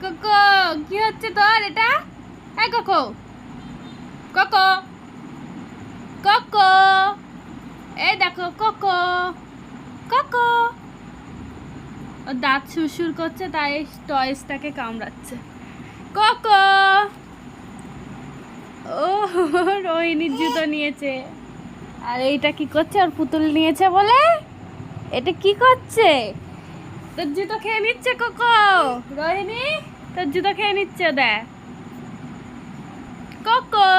Cocoa কি হচ্ছে তোর এটা? এই কোকো, কোকো, কোকো, এই দেখো কোকো, কোকো। ও দাঁত সুরসুর করছে তাই টয়েসটাকে কামড়াচ্ছে। কোকো, ও রোহিণীর জুতো নিয়েছে। আর এইটা কি করছে? ওর পুতুল নিয়েছে বলে এটা কি করছে? তোর জুতো খেয়ে নিচ্ছে কোকো। রোহিণী তোর জুতো খেয়ে নিচ্ছে, দেখ কোকো।